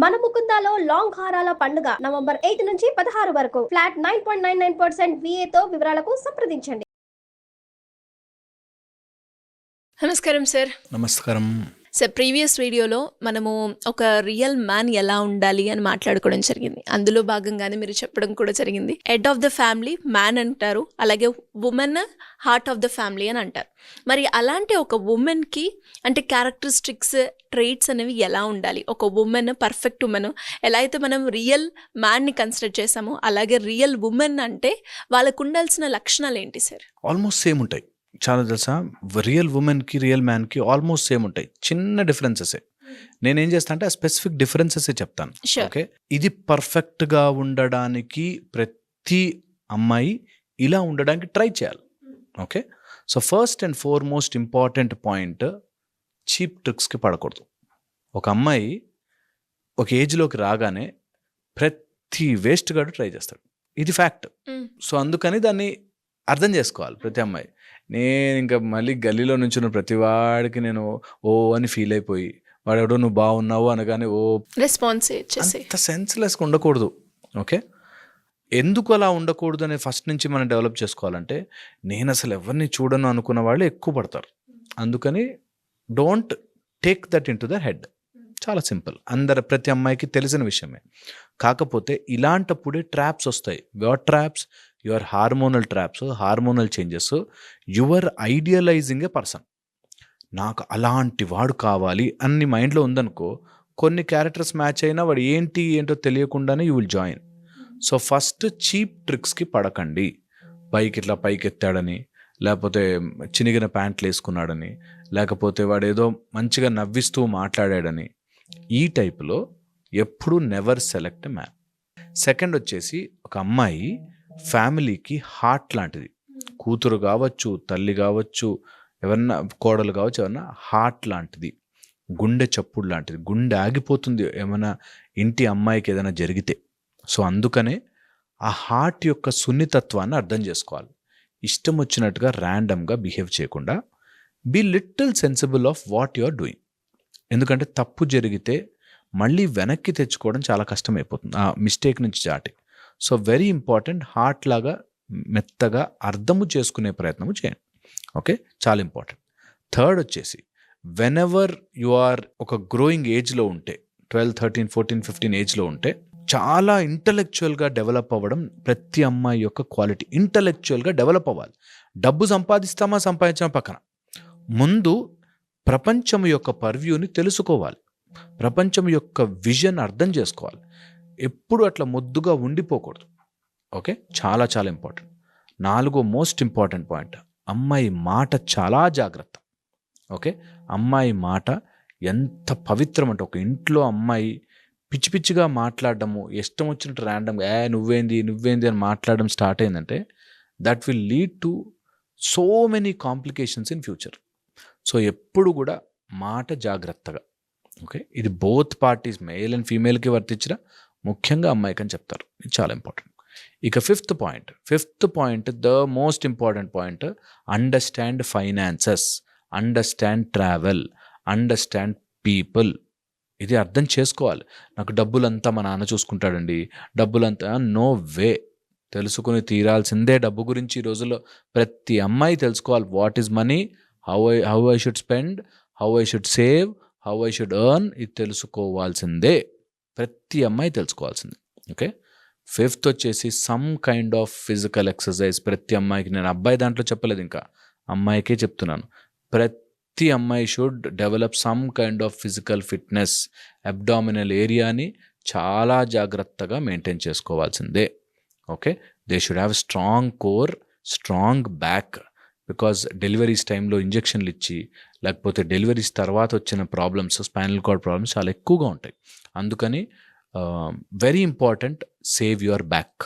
మన ముకుందాలో లాంగ్ హారాల పండుగ నవంబర్ 8 నుంచి 16 వరకు ఫ్లాట్ 9.99% VA తో వివరాలకు సంప్రదించండి. నమస్కారం సార్. నమస్కారం. సార్, ప్రీవియస్ వీడియోలో మనము ఒక రియల్ మ్యాన్ ఎలా ఉండాలి అని మాట్లాడుకోవడం జరిగింది. అందులో భాగంగానే మీరు చెప్పడం కూడా జరిగింది, head of the family man అంటారు, అలాగే women heart of the family అని అంటారు. మరి అలాంటి ఒక ఉమెన్కి అంటే క్యారెక్టరిస్టిక్స్, ట్రైట్స్ అనేవి ఎలా ఉండాలి? ఒక ఉమెన్, పర్ఫెక్ట్ ఉమెన్ ఎలా అయితే మనం రియల్ మ్యాన్ని కన్సిడర్ చేసామో, అలాగే రియల్ ఉమెన్ అంటే వాళ్ళకు ఉండాల్సిన లక్షణాలు ఏంటి సార్? ఆల్మోస్ట్ సేమ్ ఉంటాయి. చాలా తెలుసా, రియల్ ఉమెన్కి రియల్ మ్యాన్కి ఆల్మోస్ట్ సేమ్ ఉంటాయి. చిన్న డిఫరెన్సెసే. నేనేం చేస్తా అంటే ఆ స్పెసిఫిక్ డిఫరెన్సెసే చెప్తాను. ఓకే, ఇది పర్ఫెక్ట్గా ఉండడానికి ప్రతి అమ్మాయి ఇలా ఉండడానికి ట్రై చేయాలి. Okay, so first and foremost important point, cheap ట్రిక్స్కి పడకూడదు. ఒక అమ్మాయి ఒక ఏజ్లోకి రాగానే ప్రతి వేస్ట్ గాడు ట్రై చేస్తాడు, ఇది ఫ్యాక్ట్. సో అందుకని దాన్ని అర్థం చేసుకోవాలి ప్రతి అమ్మాయి. నేను ఇంకా మళ్ళీ గల్లీలో నుంచి ప్రతి వాడికి నేను ఓ అని ఫీల్ అయిపోయి, వాడెవడో నువ్వు బాగున్నావు అనగానే ఓ రెస్పాన్స్ అంత సెన్స్లెస్గా ఉండకూడదు. ఓకే, ఎందుకు అలా ఉండకూడదు అనేది ఫస్ట్ నుంచి మనం డెవలప్ చేసుకోవాలంటే, నేను అసలు ఎవరిని చూడను అనుకున్న వాళ్ళు ఎక్కువ పడతారు. అందుకని don't take that into the head. చాలా సింపుల్, ప్రతి అమ్మాయికి తెలిసిన విషయమే. కాకపోతే ఇలాంటప్పుడే ట్రాప్స్ వస్తాయి. What traps? Your hormonal traps, hormonal changes. Your idealising a person. నాకు అలాంటి వాడు కావాలి అని మైండ్లో ఉందనుకో, కొన్ని క్యారెక్టర్స్ మ్యాచ్ అయినా వాడు ఏంటో తెలియకుండానే you will join. So first cheap ట్రిక్స్కి పడకండి. పైకి ఎత్తాడని, లేకపోతే చినిగిన ప్యాంట్లు వేసుకున్నాడని, లేకపోతే వాడు ఏదో మంచిగా నవ్విస్తూ మాట్లాడాడని, ఈ టైపులో ఎప్పుడు నెవర్ సెలెక్ట్ మ్యాన్. సెకండ్ వచ్చేసి, ఒక అమ్మాయి ఫ్యామిలీకి హార్ట్ లాంటిది. కూతురు కావచ్చు, తల్లి కావచ్చు, ఎవరన్నా కోడలు కావచ్చు, ఎవరన్నా హార్ట్ లాంటిది, గుండె చప్పుడు లాంటిది. గుండె ఆగిపోతుంది ఏమైనా ఇంటి అమ్మాయికి ఏదైనా జరిగితే. సో అందుకనే ఆ హార్ట్ యొక్క సున్నితత్వాన్ని అర్థం చేసుకోవాలి. ఇష్టం వచ్చినట్టుగా ర్యాండమ్గా బిహేవ్ చేయకుండా be little sensible of what you are doing. ఎందుకంటే తప్పు జరిగితే మళ్ళీ వెనక్కి తెచ్చుకోవడం చాలా కష్టమైపోతుంది ఆ మిస్టేక్ నుంచి దాటి. సో వెరీ ఇంపార్టెంట్, హార్ట్ లాగా మెత్తగా అర్థము చేసుకునే ప్రయత్నము చేయండి. ఓకే, చాలా ఇంపార్టెంట్. థర్డ్ వచ్చేసి, వెన్ ఎవర్ యు ఆర్ ఒక గ్రోయింగ్ ఏజ్లో ఉంటే, 12, 13, 14, 15 ఏజ్లో ఉంటే, చాలా ఇంటలెక్చువల్గా డెవలప్ అవ్వడం ప్రతి అమ్మాయి యొక్క క్వాలిటీ. ఇంటలెక్చువల్గా డెవలప్ అవ్వాలి. డబ్బు సంపాదించడం పక్కన, ముందు ప్రపంచం యొక్క పర్వ్యూని తెలుసుకోవాలి, ప్రపంచం యొక్క విజన్ అర్థం చేసుకోవాలి. ఎప్పుడు అట్లా ముద్దుగా ఉండిపోకూడదు. ఓకే, చాలా చాలా ఇంపార్టెంట్. 4వ మోస్ట్ ఇంపార్టెంట్ పాయింట్, అమ్మాయి మాట చాలా జాగ్రత్త. ఓకే, అమ్మాయి మాట ఎంత పవిత్రం అంటే, ఒక ఇంట్లో అమ్మాయి పిచ్చి పిచ్చిగా మాట్లాడడము, ఇష్టం వచ్చినట్టు ర్యాండమ్గా నువ్వేంది అని మాట్లాడడం స్టార్ట్ అయిందంటే, that will lead to so many complications in future. So ఎప్పుడు కూడా మాట జాగ్రత్తగా. ఓకే, ఇది బోత్ పార్టీస్, మేల్ అండ్ ఫీమేల్కి వర్తించిన, ముఖ్యంగా అమ్మాయికి అని చెప్తారు. ఇది చాలా ఇంపార్టెంట్. ఇక fifth point, the most important point, understand finances, understand travel, understand people. ఇది అర్థం చేసుకోవాలి. నాకు డబ్బులంతా మా నాన్న చూసుకుంటాడండి, డబ్బులంతా నో వే. తెలుసుకుని తీరాల్సిందే డబ్బు గురించి. ఈ రోజుల్లో ప్రతి అమ్మాయి తెలుసుకోవాలి. What is money, how I should spend, how I should save, how I should earn. ఇది తెలుసుకోవాల్సిందే, ప్రతి అమ్మాయి తెలుసుకోవాల్సిందే. ఓకే, ఫిఫ్త్ వచ్చేసి, some kind of physical exercise ప్రతి అమ్మాయికి. నేను అబ్బాయి దాంట్లో చెప్పలేదు, ఇంకా అమ్మాయికే చెప్తున్నాను. ప్రతి అమ్మాయి should develop some kind of physical fitness. Abdominal ఏరియాని చాలా జాగ్రత్తగా మెయింటైన్ చేసుకోవాల్సిందే. Okay, they should have strong core, strong back. Because deliveries టైంలో ఇంజెక్షన్లు ఇచ్చి, లేకపోతే డెలివరీస్ తర్వాత వచ్చిన ప్రాబ్లమ్స్, స్పైనల్ కార్డ్ ప్రాబ్లమ్స్ చాలా ఎక్కువగా ఉంటాయి. అందుకని very important, save your back.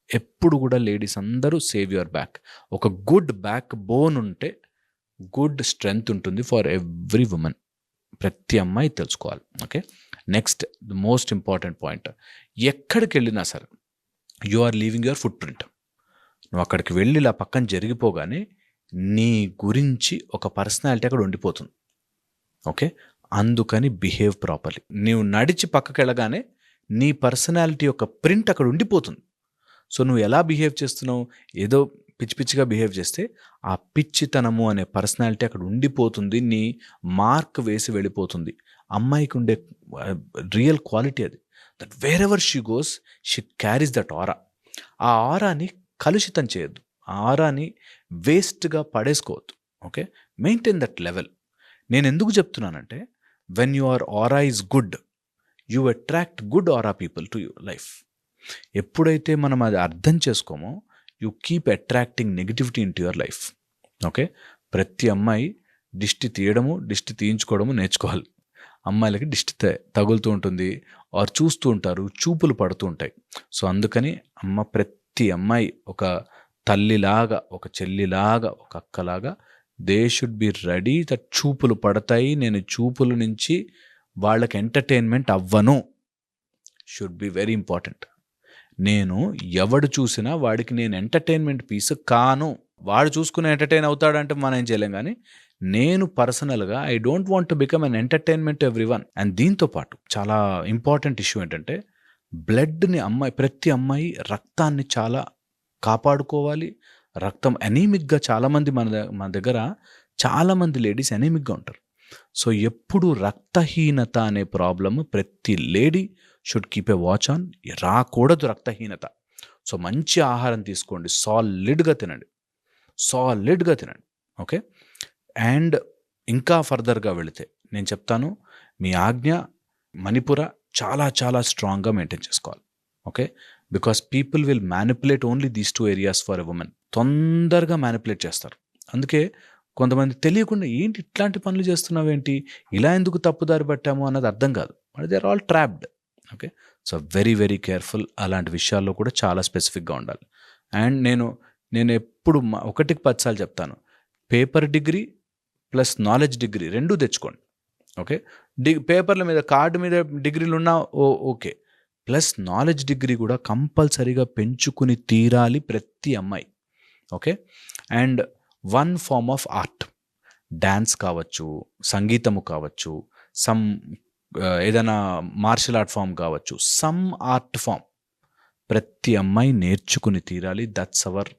ఎప్పుడు కూడా లేడీస్ అందరూ సేవ్ యువర్ బ్యాక్. ఒక గుడ్ బ్యాక్ బోన్ ఉంటే గుడ్ స్ట్రెంగ్త్ ఉంటుంది ఫర్ ఎవ్రీ ఉమెన్. ప్రతి అమ్మాయి తెలుసుకోవాలి. Okay, next the most important point, ఎక్కడికి వెళ్ళినా సరే you are leaving your footprint. నువ్వు అక్కడికి వెళ్ళి ఇలా పక్కన జరిగిపోగానే నీ గురించి ఒక పర్సనాలిటీ అక్కడ ఉండిపోతుంది. ఓకే, అందుకని బిహేవ్ ప్రాపర్లీ. నీవు నడిచి పక్కకి వెళ్ళగానే నీ పర్సనాలిటీ యొక్క ప్రింట్ అక్కడ ఉండిపోతుంది. సో నువ్వు ఎలా బిహేవ్ చేస్తున్నావు, ఏదో పిచ్చి పిచ్చిగా బిహేవ్ చేస్తే ఆ పిచ్చితనము అనే పర్సనాలిటీ అక్కడ ఉండిపోతుంది, నీ మార్క్ వేసి వెళ్ళిపోతుంది. అమ్మాయికి ఉండే రియల్ క్వాలిటీ అది. That wherever she goes she carries that aura. ఆ ఆరాని కలుషితం చేయొద్దు, ఆ ఆరాని వేస్ట్గా పడేసుకోవద్దు. Okay, maintain that level. నేను ఎందుకు చెప్తున్నానంటే when your aura is good, you attract good aura people to your life. ఎప్పుడైతే మనం అది అర్థం చేసుకోమో you keep attracting negativity into your life. Okay, ప్రతి అమ్మాయి దిష్టి తీయడము దిష్టి తీయించుకోవడము నేర్చుకోవాలి. అమ్మాయిలకి దిష్టి తగులుతూ ఉంటుంది, ఆర్ చూస్తూ ఉంటారు, చూపులు పడుతూ ఉంటాయి. సో అందుకని ప్రతి అమ్మాయి ఒక తల్లిలాగా, ఒక చెల్లిలాగా, ఒక అక్కలాగా they should be ready that చూపులు పడతాయి, నేను చూపుల నుంచి వాళ్ళకి ఎంటర్టైన్మెంట్ అవ్వను. Should be very important. నేను ఎవడు చూసినా వాడికి నేను ఎంటర్టైన్మెంట్ పీస్ కాను. వాడు చూసుకుని ఎంటర్టైన్ అవుతాడంటే మనం ఏం చేయలేం, కానీ నేను పర్సనల్గా I don't want to become an entertainment to everyone. And దీంతో పాటు చాలా ఇంపార్టెంట్ ఇష్యూ ఏంటంటే బ్లడ్ని ప్రతి అమ్మాయి రక్తాన్ని చాలా కాపాడుకోవాలి. రక్తం అనీమిక్గా చాలామంది మన దగ్గర చాలామంది లేడీస్ అనీమిక్గా ఉంటారు. సో ఎప్పుడు రక్తహీనత అనే ప్రాబ్లమ్ ప్రతి lady should keep a watch on. రాకూడదు రక్తహీనత. సో మంచి ఆహారం తీసుకోండి, సాలిడ్గా తినండి. ఓకే, అండ్ ఇంకా ఫర్దర్గా వెళితే నేను చెప్తాను, మీ ఆజ్ఞ మణిపుర చాలా చాలా స్ట్రాంగ్గా మెయింటైన్ చేసుకోవాలి. Okay, because people will manipulate only these 2 areas for a women. తొందరగా మ్యానిపులేట్ చేస్తారు. అందుకే కొంతమంది తెలియకుండా ఏంటి ఇట్లాంటి పనులు చేస్తున్నావేంటి, ఇలా ఎందుకు తప్పుదారి పట్టాము అన్నది అర్థం కాదు. They are all trapped. Okay, so very very careful. అలాంటి విషయాల్లో కూడా చాలా స్పెసిఫిక్గా ఉండాలి. అండ్ నేను ఎప్పుడు 1కి 10 సార్లు చెప్తాను, paper degree plus knowledge degree 2 తెచ్చుకోండి. ఓకే, పేపర్ల మీద కార్డు మీద డిగ్రీలు ఉన్నా ఓకే, ప్లస్ నాలెడ్జ్ డిగ్రీ కూడా కంపల్సరీగా పెంచుకుని తీరాలి ప్రతి అమ్మాయి. Okay, and 1 form of art, dance కావచ్చు, సంగీతము కావచ్చు, సమ్ ఏదైనా మార్షల్ ఆర్ట్ ఫామ్ కావచ్చు, సమ్ ఆర్ట్ ఫామ్ ప్రతి అమ్మాయి నేర్చుకుని తీరాలి. దట్స్ అవర్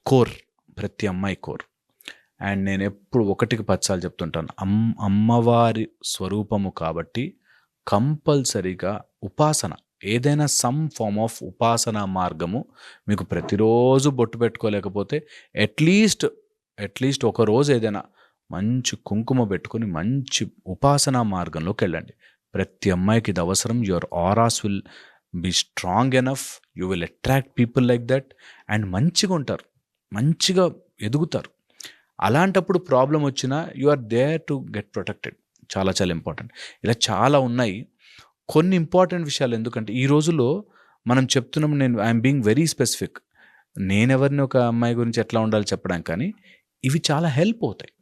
కోర్, ప్రతి అమ్మాయి కోర్. అండ్ నేను ఎప్పుడు 1కి 10 సార్లు చెప్తుంటాను, అమ్మవారి స్వరూపము కాబట్టి కంపల్సరీగా ఉపాసన, ఏదైనా సమ్ ఫార్మ్ ఆఫ్ ఉపాసన మార్గము మీకు ప్రతిరోజు బొట్టు పెట్టుకోలేకపోతే అట్లీస్ట్ ఒక రోజు ఏదైనా మంచి కుంకుమ పెట్టుకొని మంచి ఉపాసనా మార్గంలోకి వెళ్ళండి. ప్రతి అమ్మాయికి ఇది అవసరం. Your auras will be strong enough, you will attract people like that. And మంచిగా ఉంటారు, మంచిగా ఎదుగుతారు. అలాంటప్పుడు ప్రాబ్లం వచ్చినా you are there to get protected. చాలా చాలా ఇంపార్టెంట్. ఇలా చాలా ఉన్నాయి కొన్ని ఇంపార్టెంట్ విషయాలు. ఎందుకంటే ఈ రోజుల్లో మనం చెప్తున్నాం, ఐఎమ్ బీయింగ్ వెరీ స్పెసిఫిక్. నేనెవరిని ఒక అమ్మాయి గురించి ఎట్లా ఉండాలి చెప్పడానికి, కానీ ఇవి చాలా హెల్ప్ అవుతాయి.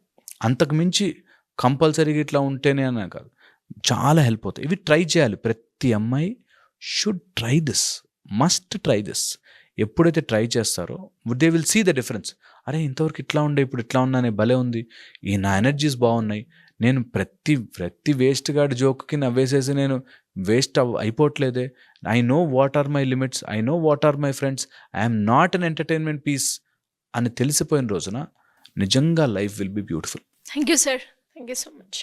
అంతకు మించి కంపల్సరీగా ఇట్లా ఉంటేనే అనే కాదు, చాలా హెల్ప్ అవుతాయి. ఇవి ట్రై చేయాలి. ప్రతి అమ్మాయి should try this, must try this. ఎప్పుడైతే ట్రై చేస్తారో they will see the difference. అరే ఇంతవరకు ఇట్లా ఉండే, ఇప్పుడు ఇట్లా ఉన్నానే, భలే ఉంది, ఈ నా ఎనర్జీస్ బాగున్నాయి, నేను ప్రతి వేస్ట్ గాడి జోక్కి నవ్వేసేసి నేను వేస్ట్ అయిపోవట్లేదే, I know what are my limits, I know what are my friends, I'm not an entertainment piece అని తెలిసిపోయిన రోజున నిజంగా life will be beautiful. Thank you sir, thank you so much.